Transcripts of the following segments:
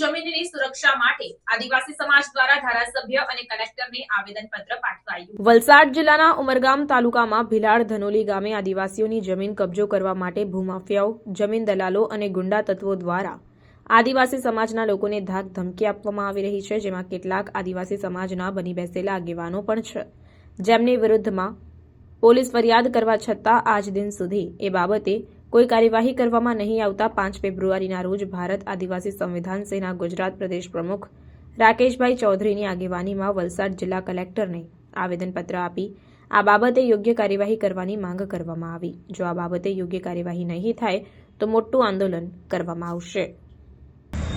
જમીનની સુરક્ષા માટે આદિવાસી સમાજ દ્વારા ધારાસભ્ય અને કલેક્ટરને આવેદનપત્ર પાઠવાયું। વલસાડ જિલ્લાના ઉમરગામ તાલુકામાં ભીલાડ ધનોલી ગામે આદિવાસીઓની જમીન કબજો કરવા માટે ભૂમાફિયાઓ, જમીન દલાલો અને ગુંડા તત્વો દ્વારા આદિવાસી સમાજના લોકોને ધાક ધમકી આપવામાં આવી રહી છે, જેમાં કેટલાક આદિવાસી સમાજના બની બેસેલા આગેવાનો પણ છે, જેમની વિરુદ્ધમાં પોલીસ ફરિયાદ કરવા છતાં આજ દિન સુધી એ બાબતે કોઈ કાર્યવાહી કરવામાં નહીં આવતા 5 ફેબ્રુઆરીના રોજ ભારત આદિવાસી સંવિધાન સેના ગુજરાત પ્રદેશ પ્રમુખ રાકેશભાઈ ચૌધરીની આગેવાનીમાં વલસાડ જિલ્લા કલેક્ટરને આવેદનપત્ર આપી આ બાબતે યોગ્ય કાર્યવાહી કરવાની માંગ કરવામાં આવી। જો આ બાબતે યોગ્ય કાર્યવાહી નહીં થાય તો મોટું આંદોલન કરવામાં આવશે।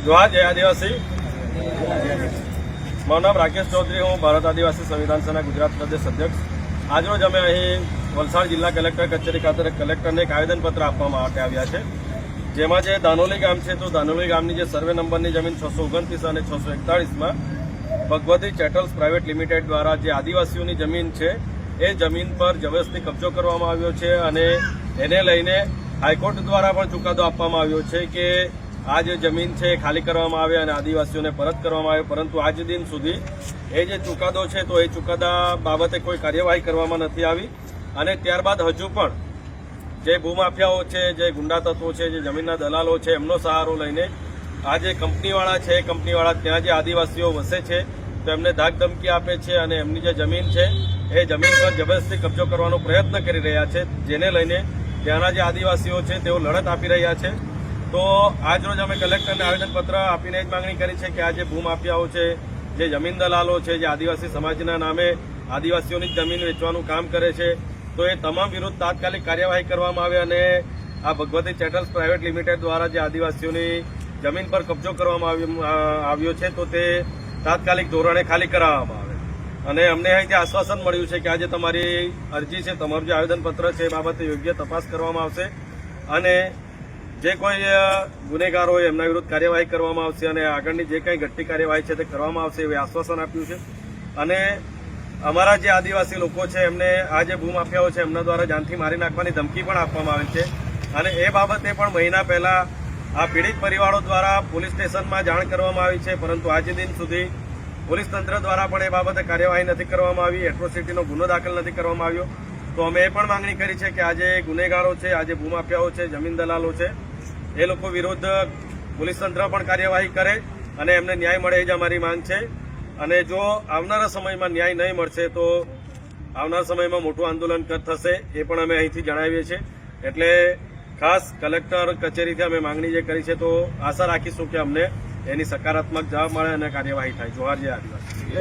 જોહાર જય આદિવાસી। મારું નામ રાકેશ ચૌધરી, હું ભારત આદિવાસી સંવિધાન સેના ગુજરાત પ્રદેશ અધ્યક્ષ। આજરોજ અમે અહીં વલસાડ જિલ્લા કલેક્ટર કચેરી ખાતે કલેક્ટરને એક આવેદનપત્ર આપવા માટે આવ્યા છે, જેમાં જે દાનોલી ગામ છે તો દાનોલી ગામની જે સર્વે નંબરની જમીન 629 અને 641માં ભગવતી ચેટલ્સ પ્રાઇવેટ લિમિટેડ દ્વારા જે આદિવાસીઓની જમીન છે એ જમીન પર જબરદસ્તી કબજો કરવામાં આવ્યો છે અને એને લઈને હાઈકોર્ટ દ્વારા પણ ચુકાદો આપવામાં આવ્યો છે કે આ જે જમીન છે એ ખાલી કરવામાં આવે અને આદિવાસીઓને પરત કરવામાં આવે, પરંતુ આજ દિન સુધી એ જે ચુકાદો છે તો એ ચુકાદા બાબતે કોઈ કાર્યવાહી કરવામાં નથી આવી અને ત્યારબાદ હજુ પણ જે ભૂમાફિયાઓ છે, જે ગુંડા તત્વો છે, જે જમીનના દલાલો છે, એમનો સહારો લઈને આ જે કંપનીવાળા છે એ કંપનીવાળા ત્યાં જે આદિવાસીઓ વસે છે તો એમને ધાક ધમકી આપે છે અને એમની જે જમીન છે એ જમીન પર જબરદસ્તી કબજો કરવાનો પ્રયત્ન કરી રહ્યા છે, જેને લઈને ત્યાંના જે આદિવાસીઓ છે તેઓ લડત આપી રહ્યા છે। તો આજરોજ અમે કલેક્ટરને આવેદનપત્ર આપીને જ માંગણી કરી છે કે આ જે ભૂમાફિયાઓ છે, જે જમીન દલાલો છે, જે આદિવાસી સમાજના નામે આદિવાસીઓની જમીન વેચવાનું કામ કરે છે તો એ તમામ વિરુદ્ધ તાત્કાલિક કાર્યવાહી કરવામાં આવે અને આ ભગવતી ચેટલ્સ પ્રાઇવેટ લિમિટેડ દ્વારા જે આદિવાસીઓની જમીન પર કબજો કરવામાં આવ્યો છે તો તે તાત્કાલિક ધોરણે ખાલી કરાવવામાં આવે અને અમને અહીંથી આશ્વાસન મળ્યું છે કે આજે તમારી અરજી છે, તમારું જે આવેદનપત્ર છે એ બાબતે યોગ્ય તપાસ કરવામાં આવશે અને જે કોઈ ગુનેગાર હોય એમના વિરુદ્ધ કાર્યવાહી કરવામાં આવશે અને આગળની જે કંઈ ઘટતી કાર્યવાહી છે તે કરવામાં આવશે એવું આશ્વાસન આપ્યું છે। અને અમારા જે આદિવાસી લોકો છે એમને આ જે ભૂમાફિયાઓ છે એમના દ્વારા જાનથી મારી નાખવાની ધમકી પણ આપવામાં આવી છે અને એ બાબતે પણ મહિના પહેલા આ પીડિત પરિવારો દ્વારા પોલીસ સ્ટેશનમાં જાણ કરવામાં આવી છે, પરંતુ આજે દિન સુધી પોલીસ તંત્ર દ્વારા પણ એ બાબતે કાર્યવાહી નથી કરવામાં આવી, એટ્રોસિટીનો ગુનો દાખલ નથી કરવામાં આવ્યો। તો અમે એ પણ માંગણી કરી છે કે આજે ગુનેગારો છે, આજે ભૂમાફિયાઓ છે, જમીન દલાલો છે એ લોકો વિરુદ્ધ પોલીસ તંત્ર પણ કાર્યવાહી કરે અને એમને ન્યાય મળે એ જ અમારી માંગ છે અને જો આવનારા સમયમાં ન્યાય નહીં મળશે તો આવનારા સમયમાં મોટું આંદોલન થશે એ પણ અમે અહીંથી જણાવીએ છીએ। એટલે ખાસ કલેક્ટર કચેરીથી અમે માંગણી જે કરી છે તો આશા રાખીશું કે અમને એની સકારાત્મક જવાબ મળે અને કાર્યવાહી થાય। જોહાર જય આદિવાસી।